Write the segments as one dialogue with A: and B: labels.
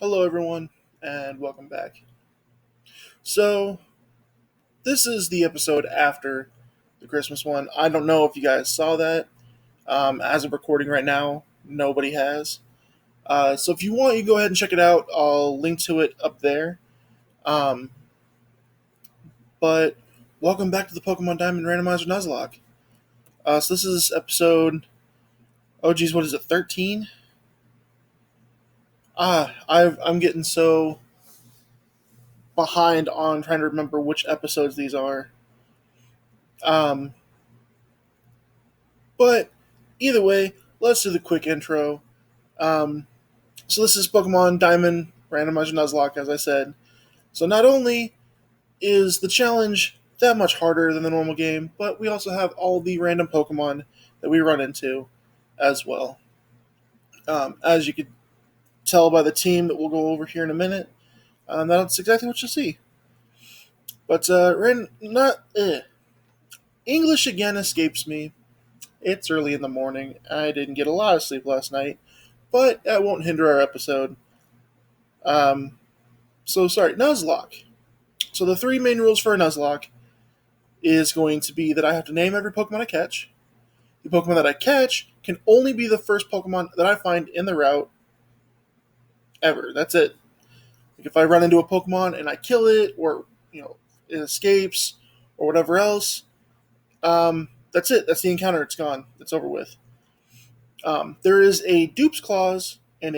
A: Hello, everyone, and welcome back. So, this is the episode after the Christmas one. I don't know if you guys saw that. As of recording right now, nobody has. So, if you want, you go ahead and check it out. I'll link to it up there. Um, but welcome back to the Pokemon Diamond Randomizer Nuzlocke. So, this is episode. Oh, geez, what is it? 13? I'm getting so behind on trying to remember which episodes these are. Um, But either way, let's do the quick intro. Um, so this is Pokemon Diamond Randomizer Nuzlocke, as I said. So not only is the challenge that much harder than the normal game, but we also have all the random Pokemon that we run into as well. As you could tell by the team that we'll go over here in a minute, that's exactly what you'll see. But English again escapes me. It's early in the morning. I didn't get a lot of sleep last night, but that won't hinder our episode. Um, sorry, Nuzlocke. So the three main rules for a Nuzlocke is going to be that I have to name every Pokemon I catch. The Pokemon that I catch can only be the first Pokemon that I find in the route ever. That's it. Like if I run into a Pokemon and I kill it, or it escapes, or whatever else, that's it. That's the encounter. It's gone. It's over with. There is a dupes clause and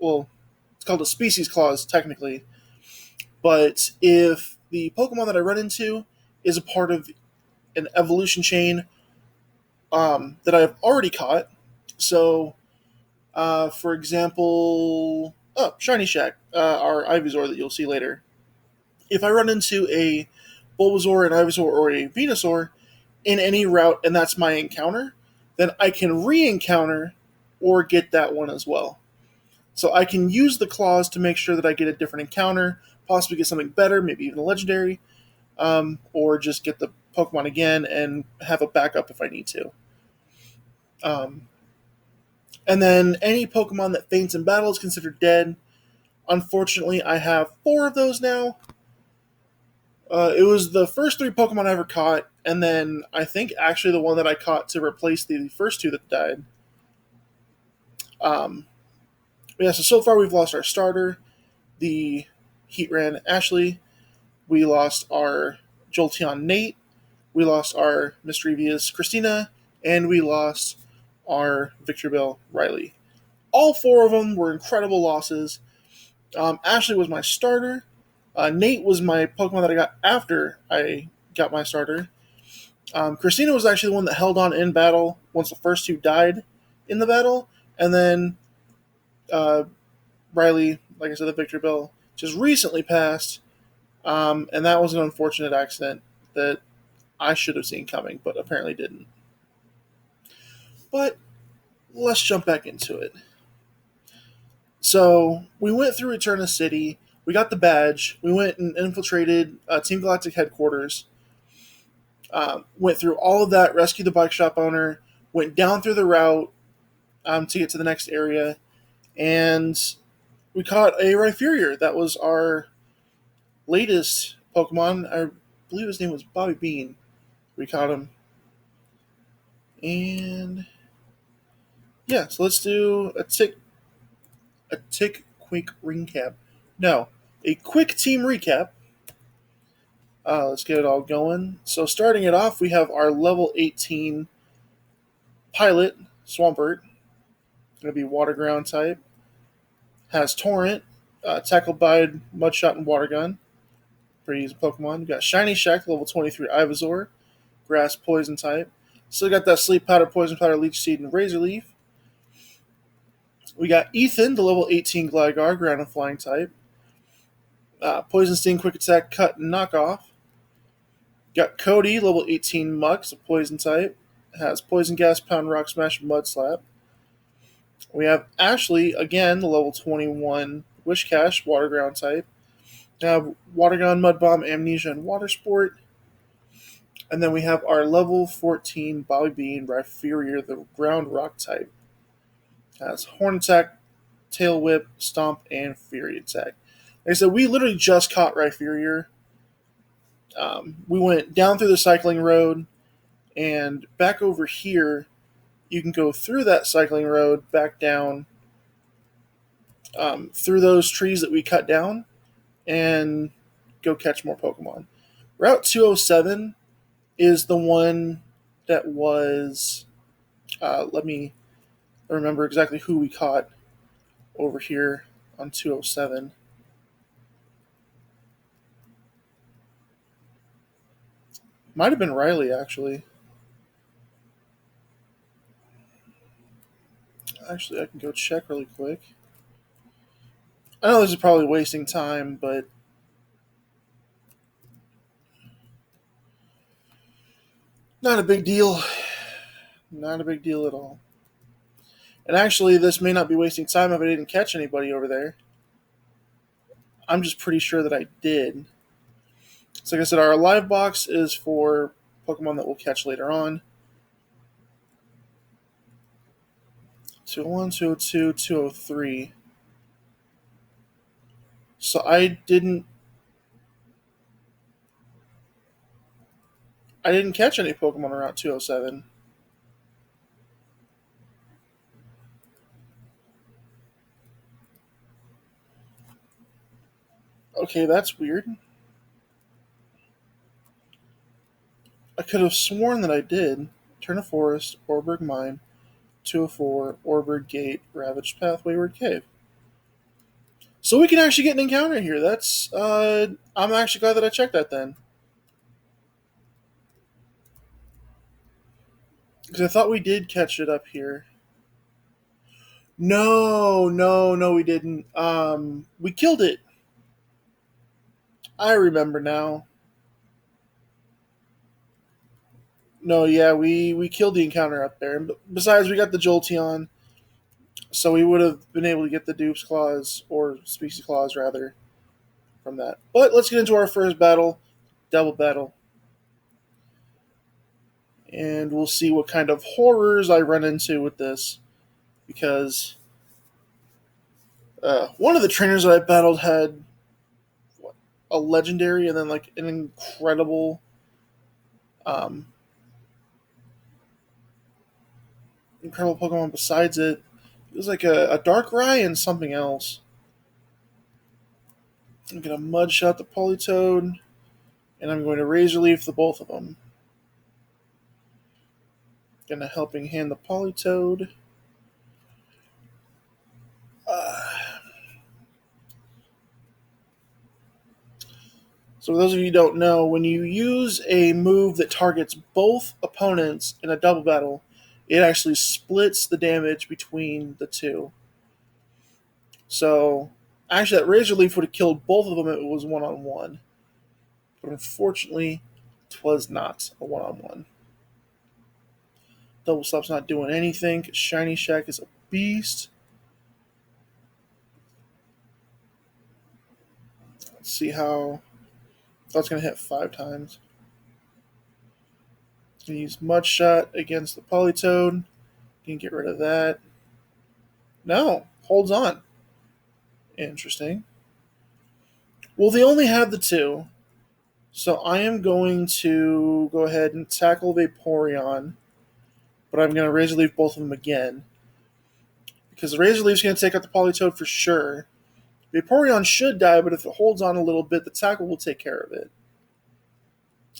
A: well, it's called a species clause technically. But if the Pokemon that I run into is a part of an evolution chain that I've already caught, so for example, Shiny Shack, our Ivysaur that you'll see later. If I run into a Bulbasaur, an Ivysaur, or a Venusaur in any route, and that's my encounter, then I can re-encounter or get that one as well. So I can use the clause to make sure that I get a different encounter, possibly get something better, maybe even a legendary, or just get the Pokemon again and have a backup if I need to. Um, and then any Pokemon that faints in battle is considered dead. Unfortunately, I have four of those now. It was the first three Pokemon I ever caught, and then I think actually the one that I caught to replace the first two that died. Um, so far we've lost our starter, the Heatran Ashley. We lost our Jolteon Nate. We lost our Mischievous Christina, and we lost our Victorville Riley. All four of them were incredible losses. Ashley was my starter. Nate was my Pokemon that I got after I got my starter. Christina was actually the one that held on in battle once the first two died in the battle. And then Riley, like I said, the Victorville, just recently passed. And that was an unfortunate accident that I should have seen coming, but apparently didn't. But let's jump back into it. So we went through Eterna City. We got the badge. We went and infiltrated Team Galactic headquarters. Went through all of that, rescued the bike shop owner, went down through the route to get to the next area, and we caught a Rhyperior. That was our latest Pokemon. I believe his name was Bobby Bean. We caught him. And yeah, so let's do a tick quick recap. No, a quick team recap. Let's get it all going. So starting it off, we have our level 18 pilot, Swampert. Going to be water ground type. Has Torrent, tackled by Mudshot and Water Gun. Pretty easy Pokemon. We got Shiny Shack, level 23 Ivysaur. Grass poison type. Still got that Sleep Powder, Poison Powder, Leech Seed, and Razor Leaf. We got Ethan, the level 18 Gligar, ground and flying type. Poison Sting, Quick Attack, Cut, and Knockoff. Got Cody, level 18 Mux, a poison type. Has Poison Gas, Pound Rock Smash, and Mud Slap. We have Ashley, again, the level 21 Wishcash, water ground type. We have Water Gun, Mud Bomb, Amnesia, and Water Sport. And then we have our level 14 Bobby Bean, Rhyperior, the ground rock type. Has Horn Attack, Tail Whip, Stomp, and Fury Attack. Like I said, we literally just caught Rhyperior. We went down through the cycling road, and back over here, you can go through that cycling road, back down through those trees that we cut down, and go catch more Pokemon. Route 207 is the one that was. Let me remember exactly who we caught over here on 207. Might have been Riley, actually. Actually, I can go check really quick. I know this is probably wasting time, but not a big deal. Not a big deal at all. And actually, this may not be wasting time if I didn't catch anybody over there. I'm just pretty sure that I did. So, like I said, our live box is for Pokemon that we'll catch later on. 201, 202, 203. So I didn't catch any Pokemon around 207. Okay, that's weird. I could have sworn that I did. Turn of Forest, Orberg Mine, 204, Orberg Gate, Ravaged Path, Wayward Cave. So we can actually get an encounter here. That's I'm actually glad that I checked that then. Because I thought we did catch it up here. No, we didn't. We killed it. I remember now. No, yeah, we killed the encounter up there. But besides, we got the Jolteon, so we would have been able to get the Dupes Claws, or Species Claws rather, from that. But let's get into our first battle, double battle. And we'll see what kind of horrors I run into with this. Because one of the trainers that I battled had a legendary and then like an um, incredible Pokemon besides it. It was like a Darkrai and something else. I'm going to Mud Shot the Politoed, and I'm going to Razor Leaf the both of them. Going to Helping Hand the Politoed. So for those of you who don't know, when you use a move that targets both opponents in a double battle, it actually splits the damage between the two. So actually that Razor Leaf would have killed both of them if it was one-on-one. But unfortunately, it was not a one-on-one. Double Slap's not doing anything. Shiny Shack is a beast. Let's see how... That's going to hit 5 times. Going to use Mud Shot against the Politoed. Can get rid of that. No, holds on. Interesting. Well, they only have the 2. So I am going to go ahead and tackle Vaporeon. But I'm going to Razor Leaf both of them again. Because the Razor Leaf's going to take out the Politoed for sure. Vaporeon should die, but if it holds on a little bit, the tackle will take care of it.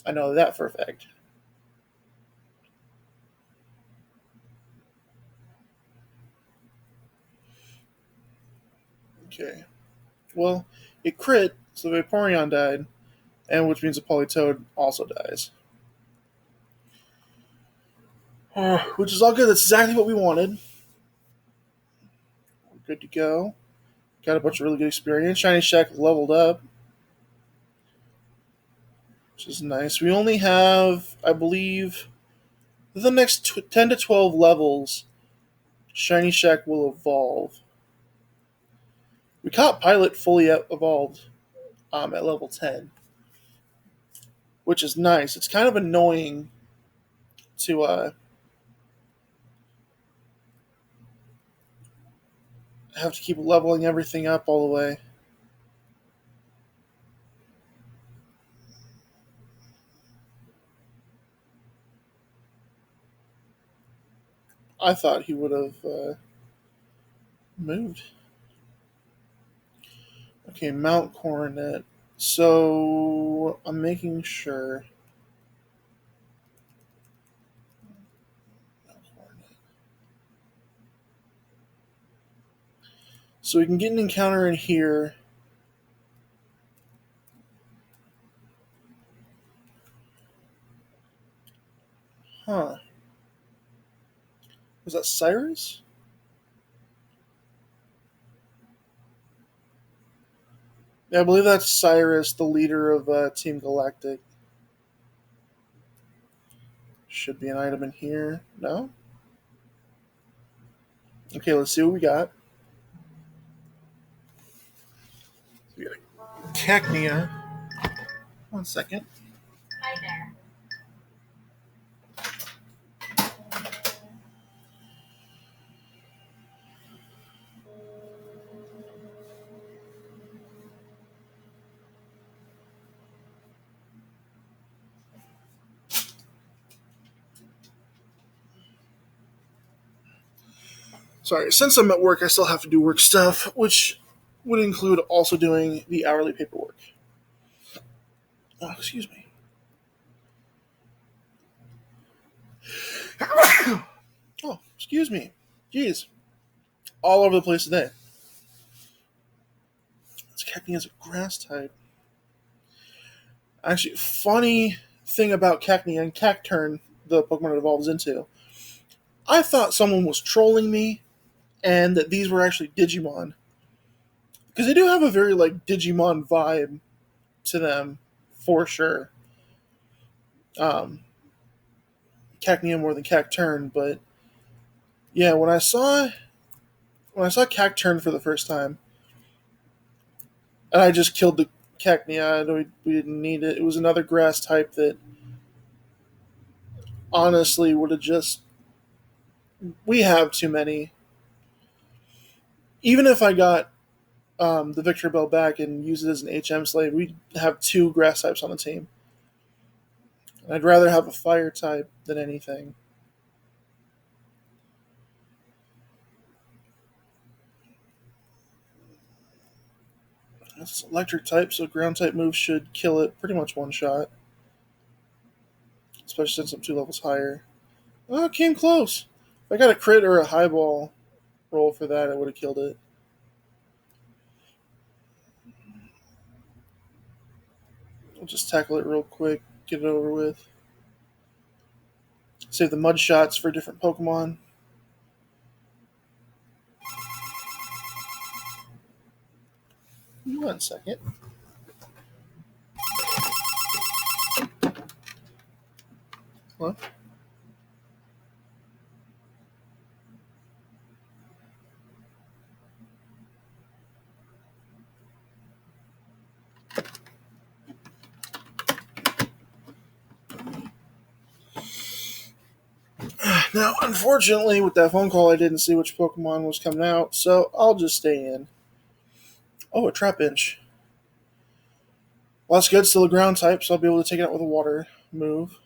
A: I know that for a fact. Okay. Well, it crit, so Vaporeon died, and which means the Politoed also dies. Which is all good. That's exactly what we wanted. We're good to go. Got a bunch of really good experience. Shiny Shack leveled up, which is nice. We only have, I believe, the next 10 to 12 levels, Shiny Shack will evolve. We caught Pilot fully evolved at level 10, which is nice. It's kind of annoying to I have to keep leveling everything up all the way. I thought he would have moved. Okay, Mount Coronet. So I'm making sure. So we can get an encounter in here. Huh. Was that Cyrus? Yeah, I believe that's Cyrus, the leader of Team Galactic. Should be an item in here. No? Okay, let's see what we got. We got a Cacnea. 1 second. Hi there. Sorry, since I'm at work, I still have to do work stuff, which would include also doing the hourly paperwork. Oh, excuse me. Oh, excuse me. Jeez. All over the place today. This Cacnea is a grass type. Actually, funny thing about Cacnea and Cacturn, the Pokemon it evolves into, I thought someone was trolling me and that these were actually Digimon. Because they do have a very, like, Digimon vibe to them, for sure. Um, Cacnea more than Cacturn, but yeah, when I saw Cacturn for the first time, and I just killed the Cacnea, we didn't need it. It was another grass type that honestly would have just. We have too many. Even if I got the Victor Bell back and use it as an HM slave, we'd have two grass types on the team. And I'd rather have a fire type than anything. It's electric type, so ground type moves should kill it pretty much one shot. Especially since I'm 2 levels higher. Oh, it came close. If I got a crit or a highball roll for that, I would have killed it. I'll just tackle it real quick, get it over with. Save the mud shots for different Pokemon. One second. What? Now, unfortunately, with that phone call, I didn't see which Pokemon was coming out, so I'll just stay in. Oh, a Trapinch. Well, that's good. Still a ground type, so I'll be able to take it out with a water move.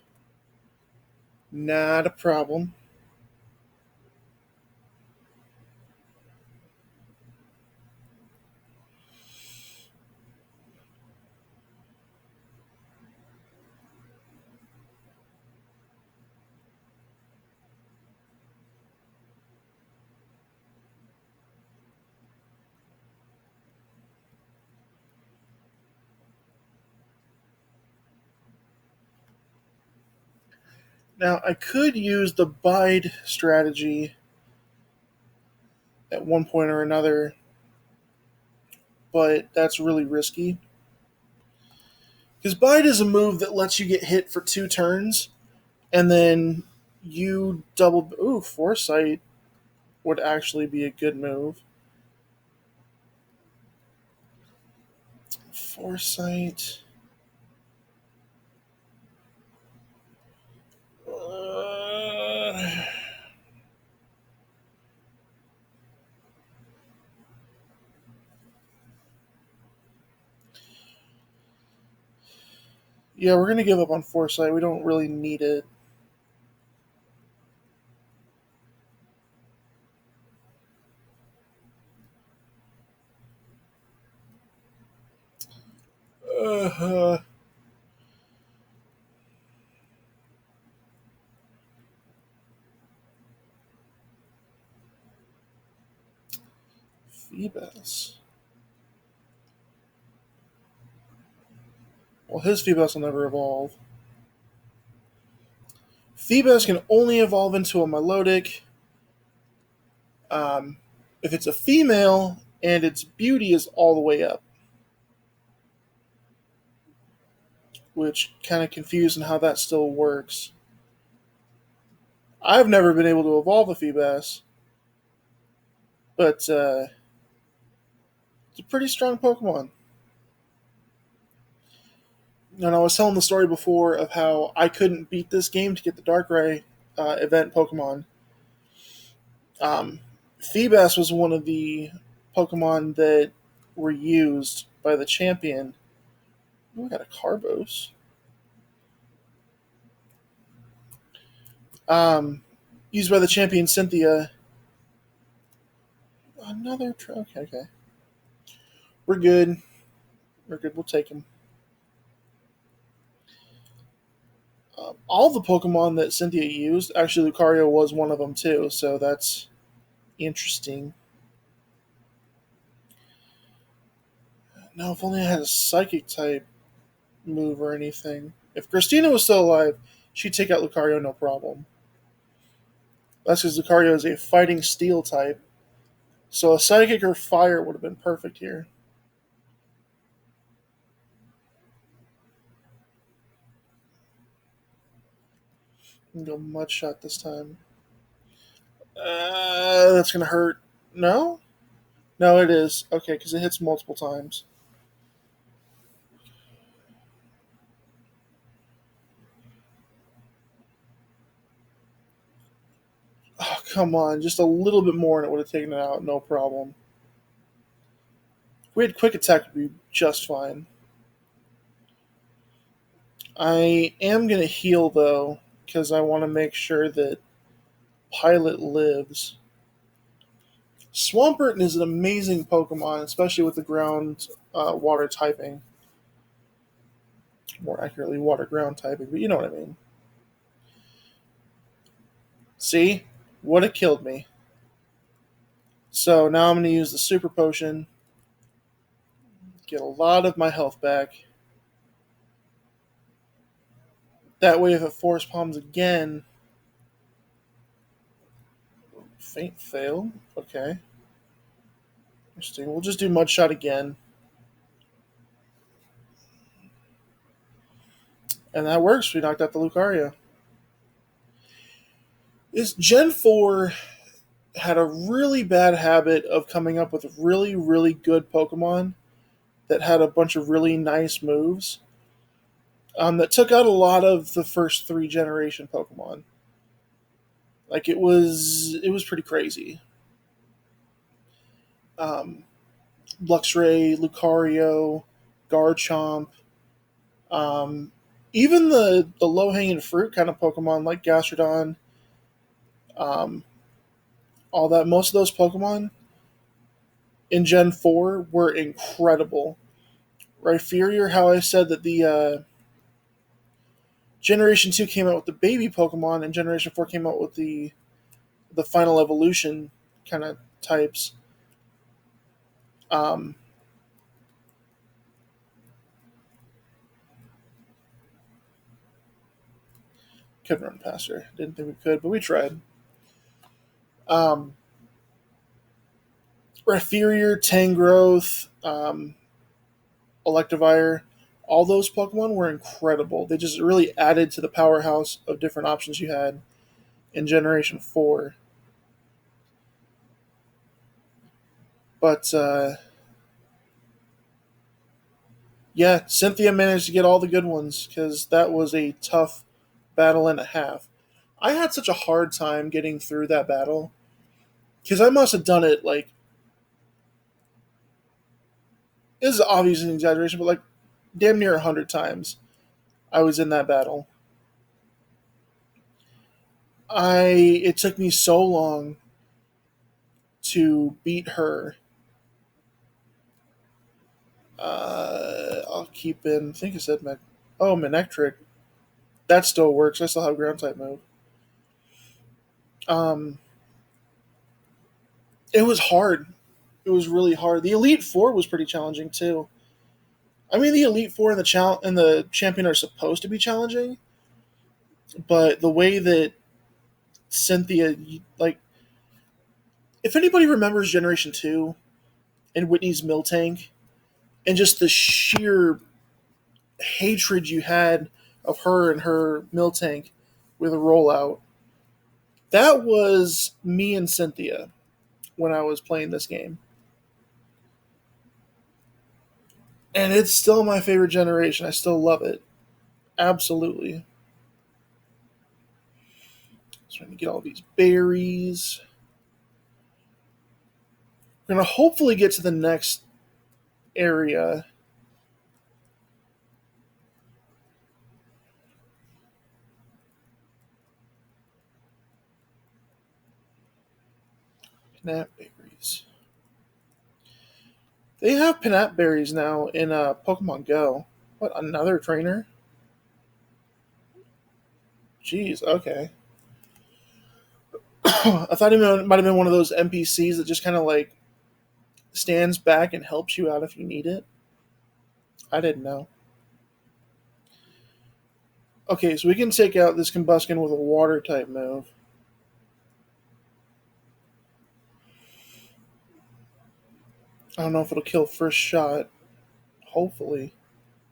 A: Not a problem. Now, I could use the Bide strategy at one point or another, but that's really risky. Because Bide is a move that lets you get hit for 2 turns, and then you double. Ooh, Foresight would actually be a good move. Foresight. Uh, Yeah, we're gonna give up on Foresight. We don't really need it. Uh, Phoebus. Well, his Phoebus will never evolve. Phoebus can only evolve into a melodic um, if it's a female and its beauty is all the way up, which kind of confused in how that still works. I've never been able to evolve a Phoebus, but it's a pretty strong Pokemon. And I was telling the story before of how I couldn't beat this game to get the Darkrai event Pokemon. Um, Phoebus was one of the Pokemon that were used by the champion. Oh, I got a Carbos. Um, Used by the champion Cynthia. Another. Okay, okay. We're good. We're good. We'll take him. All the Pokemon that Cynthia used, actually, Lucario was one of them too, so that's interesting. Now, if only I had a Psychic type move or anything. If Christina was still alive, she'd take out Lucario no problem. That's because Lucario is a fighting steel type. So a Psychic or Fire would have been perfect here. I'm go Mud Shot this time. That's going to hurt. No? No, it is. Okay, because it hits multiple times. Oh, come on. Just a little bit more and it would have taken it out. No problem. If we had Quick Attack, would be just fine. I am going to heal, though, because I want to make sure that Pilot lives. Swampert is an amazing Pokemon, especially with the ground water typing. More accurately, water ground typing, but you know what I mean. See? Would have killed me. So now I'm going to use the Super Potion, get a lot of my health back. That way, if it Force Palms again, faint fail. Okay. Interesting. We'll just do Mud Shot again. And that works. We knocked out the Lucario. Is Gen 4 had a really bad habit of coming up with really, really good Pokemon that had a bunch of really nice moves that took out a lot of the first three generation Pokemon. Like it was pretty crazy. Um, Luxray, Lucario, Garchomp, um, even the low hanging fruit kind of Pokemon like Gastrodon, um, all that. Most of those Pokemon in Gen 4 were incredible. Rhyperior, how I said that the Generation 2 came out with the baby Pokemon, and Generation 4 came out with the final evolution kind of types. Um, couldn't run past her. Didn't think we could, but we tried. Um, Rhyperior, Tangrowth, Electivire, all those Pokemon were incredible. They just really added to the powerhouse of different options you had in Generation 4. But yeah, Cynthia managed to get all the good ones because that was a tough battle and a half. I had such a hard time getting through that battle because I must have done it like, this is obviously an exaggeration, but like damn near 100 times. I was in that battle. It took me so long to beat her. I'll keep in. I think I said Manectric. That still works. I still have ground type move. Um, it was hard. It was really hard. The Elite Four was pretty challenging too. I mean, the Elite Four and the Champion are supposed to be challenging, but the way that Cynthia, like, if anybody remembers Generation Two and Whitney's Miltank, and just the sheer hatred you had of her and her Miltank with a rollout, that was me and Cynthia when I was playing this game. And it's still my favorite generation. I still love it. Absolutely. Trying to get all these berries. We're going to hopefully get to the next area. Pinap berries. They have Pinap berries now in Pokemon Go. What, another trainer? Jeez, okay. I thought he might have been one of those NPCs that just kind of like stands back and helps you out if you need it. I didn't know. Okay, so we can take out this Combuskin with a water type move. I don't know if it'll kill first shot. Hopefully.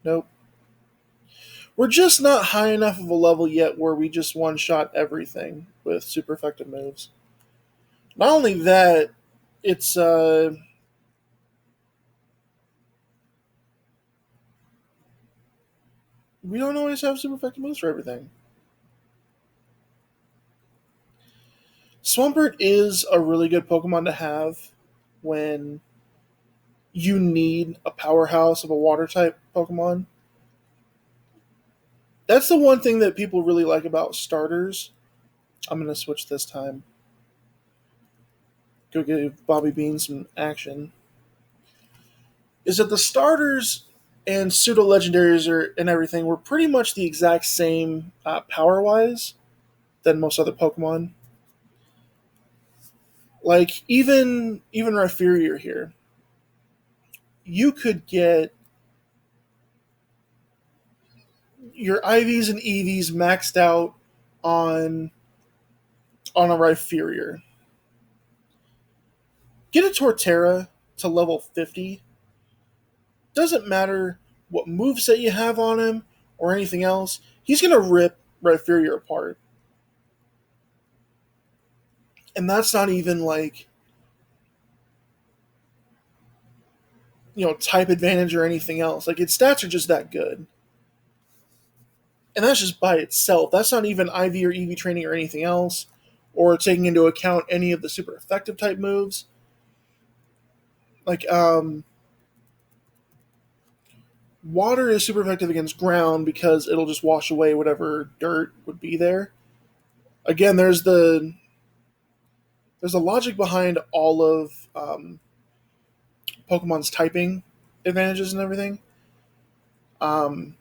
A: Nope. We're just not high enough of a level yet where we just one shot everything with super effective moves. Not only that, it's we don't always have super effective moves for everything. Swampert is a really good Pokemon to have when you need a powerhouse of a water type Pokemon. That's the one thing that people really like about starters. I'm going to switch this time. Go give Bobby Bean some action. Is that the starters and pseudo legendaries and everything were pretty much the exact same power wise than most other Pokemon. Like even Rhyperior here, you could get your IVs and EVs maxed out on a Rhyperior. Get a Torterra to level 50. Doesn't matter what moveset you have on him or anything else. He's going to rip Rhyperior apart. And that's not even like, type advantage or anything else. Like, its stats are just that good. And that's just by itself. That's not even IV or EV training or anything else, or taking into account any of the super effective type moves. Like, water is super effective against ground because it'll just wash away whatever dirt would be there. Again, there's a logic behind all of Pokemon's typing advantages and everything. Um,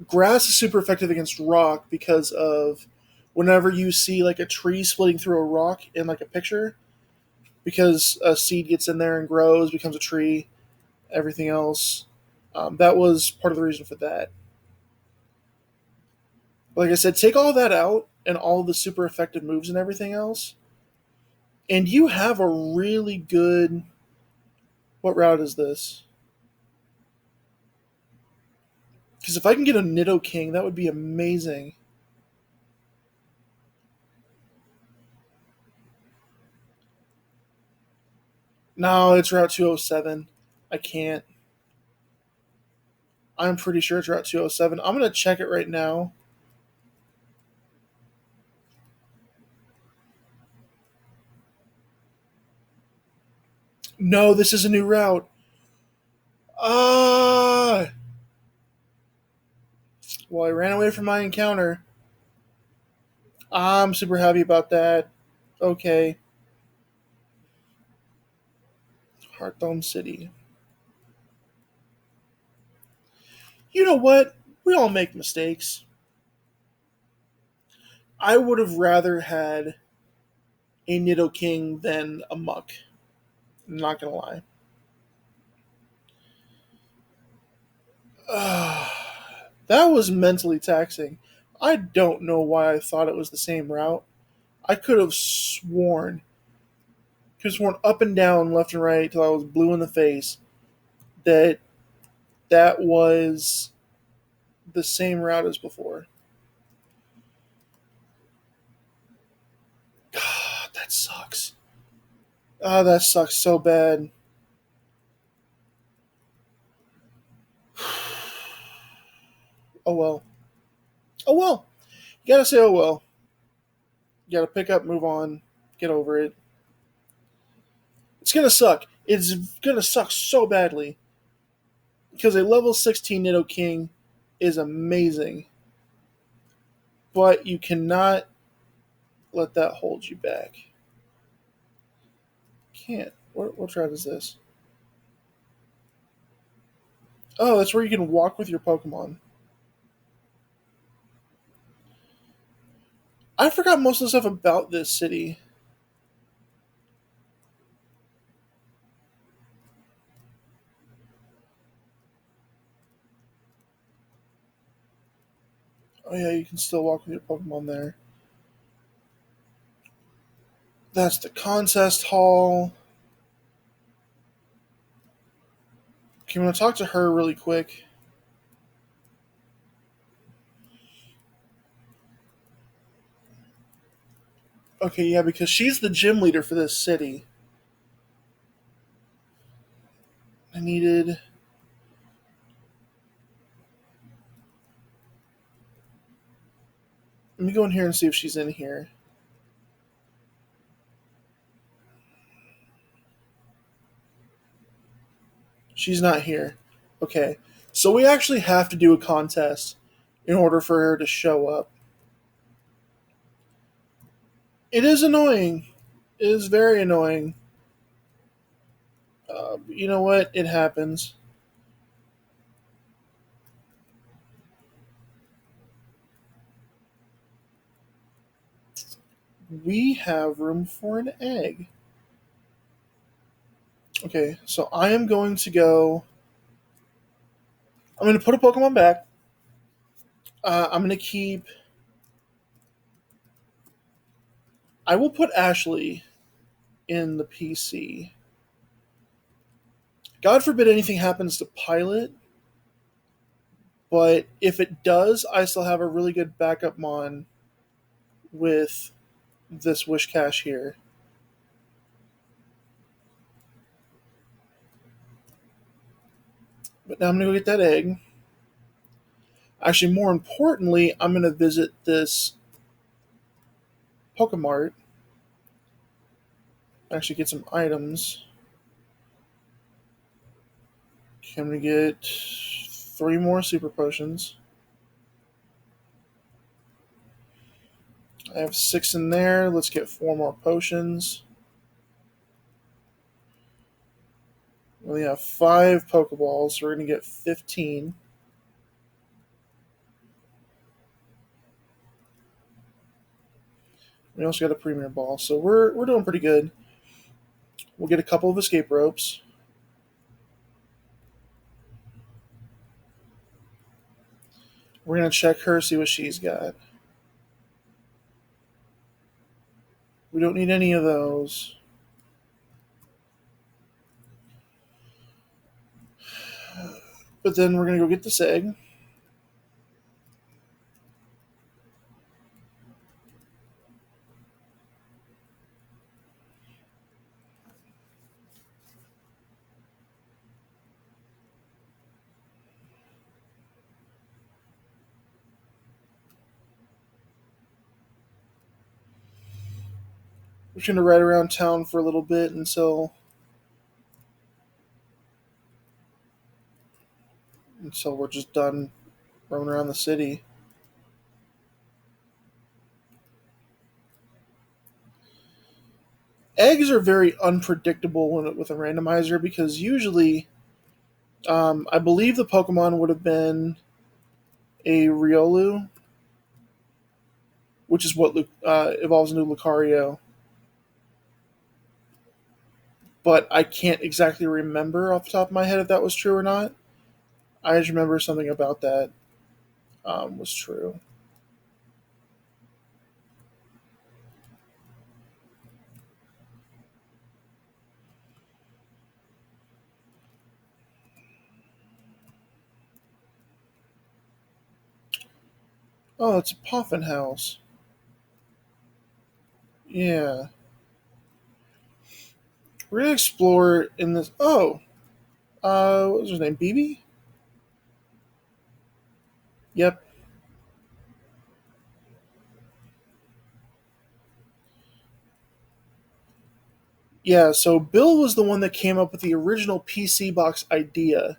A: Grass is super effective against rock because of whenever you see like a tree splitting through a rock in like a picture, because a seed gets in there and grows, becomes a tree, everything else. That was part of the reason for that. Like I said, take all that out and all the super effective moves and everything else, and you have a really good. What route is this? Because if I can get a Nidoking, that would be amazing. No, it's Route 207. I can't. I'm pretty sure it's Route 207. I'm going to check it right now. No, this is a new route. Ah! Well, I ran away from my encounter. I'm super happy about that. Okay. Hearthome City. You know what? We all make mistakes. I would have rather had a Nidoking than a Muck. I'm not gonna lie. That was mentally taxing. I don't know why I thought it was the same route. I could have sworn up and down, left and right, till I was blue in the face, that that was the same route as before. God, that sucks. Oh, that sucks so bad. Oh well. Oh well. You gotta say oh well. You gotta pick up, move on, get over it. It's gonna suck. It's gonna suck so badly because a level 16 Nido King is amazing, but you cannot let that hold you back. Can't. What tribe is this? Oh, that's where you can walk with your Pokemon. I forgot most of the stuff about this city. Oh yeah, you can still walk with your Pokemon there. That's the contest hall. Okay, I'm gonna talk to her really quick. Okay, yeah, because she's the gym leader for this city. I needed. Let me go in here and see if she's in here. She's not here. Okay, so we actually have to do a contest in order for her to show up. It is annoying. It is very annoying. You know what? It happens. We have room for an egg. Okay, so I am going to go. I'm going to put a Pokemon back. I'm going to keep. I will put Ashley in the PC. God forbid anything happens to Pilot, but if it does, I still have a really good backup Mon with this Wish Cache here. But now I'm going to go get that egg. Actually, more importantly, I'm going to visit this Pokemart. Actually, get some items. Okay, I'm going to get 3 more Super Potions. I have 6 in there. Let's get 4 more potions. We only have 5 Pokeballs, so we're going to get 15. We also got a Premier Ball, so we're doing pretty good. We'll get a couple of escape ropes. We're going to check her, see what she's got. We don't need any of those. But then we're going to go get this egg. We're just going to ride around town for a little bit until we're just done roaming around the city. Eggs are very unpredictable with a randomizer because usually, I believe the Pokemon would have been a Riolu, which is what evolves into Lucario. But I can't exactly remember off the top of my head if that was true or not. I just remember something about that was true. Oh, it's a Poffin house. Yeah. We're gonna explore in this. Oh, what was his name? BB? Yep. Yeah, so Bill was the one that came up with the original PC box idea.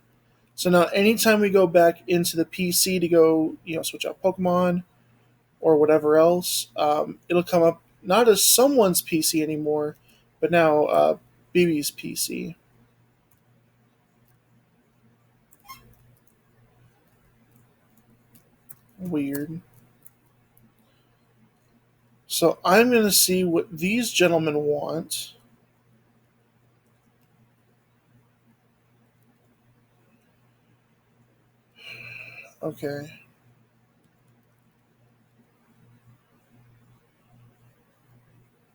A: So now anytime we go back into the PC to go, switch out Pokemon or whatever else, it'll come up not as someone's PC anymore, but now BB's PC. Weird. So I'm going to see what these gentlemen want. Okay.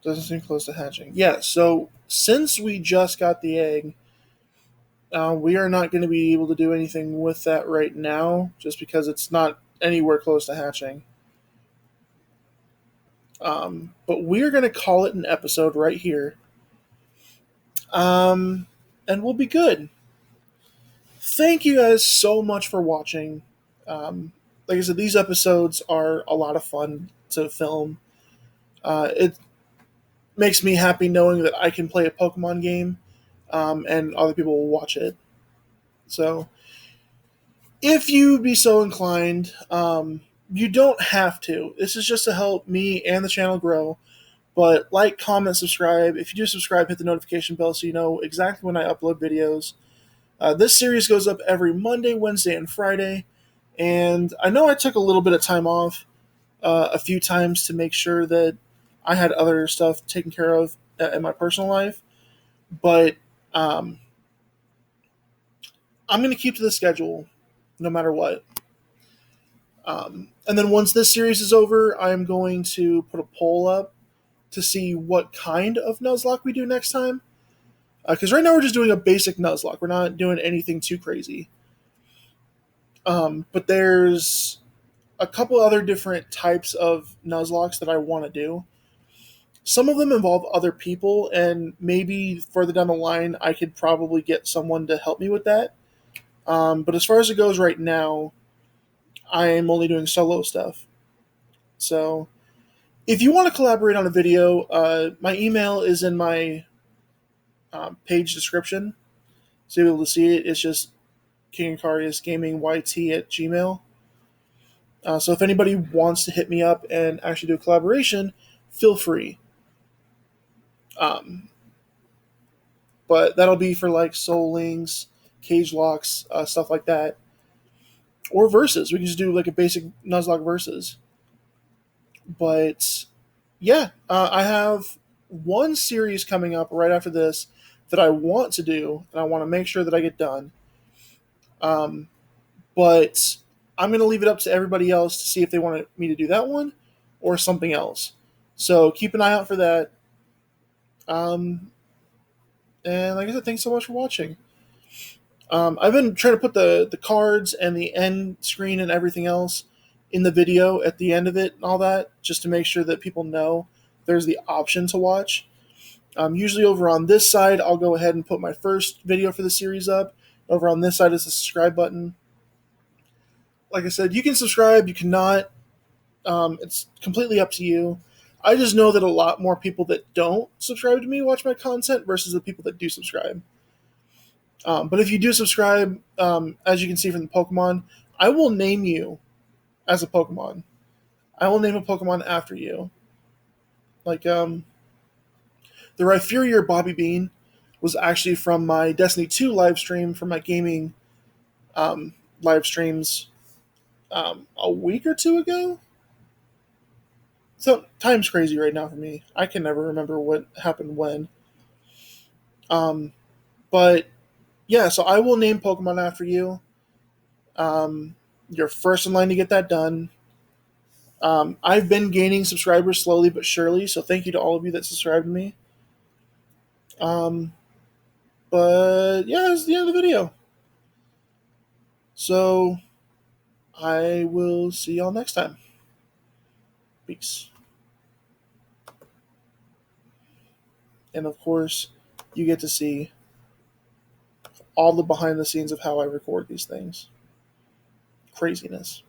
A: Doesn't seem close to hatching. Yeah, so since we just got the egg, we are not going to be able to do anything with that right now, just because it's not anywhere close to hatching. But we're going to call it an episode right here. And we'll be good. Thank you guys so much for watching. Like I said, these episodes are a lot of fun to film. It makes me happy knowing that I can play a Pokemon game and other people will watch it. So, if you'd be so inclined, you don't have to. This is just to help me and the channel grow. But like, comment, subscribe. If you do subscribe, hit the notification bell so you know exactly when I upload videos. This series goes up every Monday, Wednesday, and Friday. And I know I took a little bit of time off a few times to make sure that I had other stuff taken care of in my personal life. But I'm going to keep to the schedule no matter what. And then once this series is over, I'm going to put a poll up to see what kind of Nuzlocke we do next time. Because right now we're just doing a basic Nuzlocke. We're not doing anything too crazy. But there's a couple other different types of Nuzlockes that I want to do. Some of them involve other people, and maybe further down the line, I could probably get someone to help me with that. But as far as it goes right now, I'm only doing solo stuff. So if you want to collaborate on a video, my email is in my page description. So you'll be able to see it. It's just King Acarius Gaming YT at Gmail. So if anybody wants to hit me up and actually do a collaboration, feel free. Um, but that'll be for like Soul Links, Cage Locks, stuff like that. Or verses. We can just do like a basic Nuzlocke verses. But yeah, I have one series coming up right after this that I want to do, and I want to make sure that I get done. Um, but I'm going to leave it up to everybody else to see if they want me to do that one or something else. So keep an eye out for that. And like I said, thanks so much for watching. I've been trying to put the cards and the end screen and everything else in the video at the end of it and all that, just to make sure that people know there's the option to watch. Usually over on this side, I'll go ahead and put my first video for the series up. Over on this side is the subscribe button. Like I said, you can subscribe, you cannot. It's completely up to you. I just know that a lot more people that don't subscribe to me watch my content versus the people that do subscribe. But if you do subscribe, as you can see from the Pokemon, I will name you as a Pokemon. I will name a Pokemon after you. Like, the Rhyperior Bobby Bean was actually from my Destiny 2 live stream, from my gaming um, live streams a week or two ago. So time's crazy right now for me. I can never remember what happened when. Um, but yeah, so I will name Pokemon after you. Um, you're first in line to get that done. I've been gaining subscribers slowly but surely, so thank you to all of you that subscribed to me. Um, but yeah, that's the end of the video. So I will see y'all next time. Peace. And of course, you get to see all the behind the scenes of how I record these things. Craziness.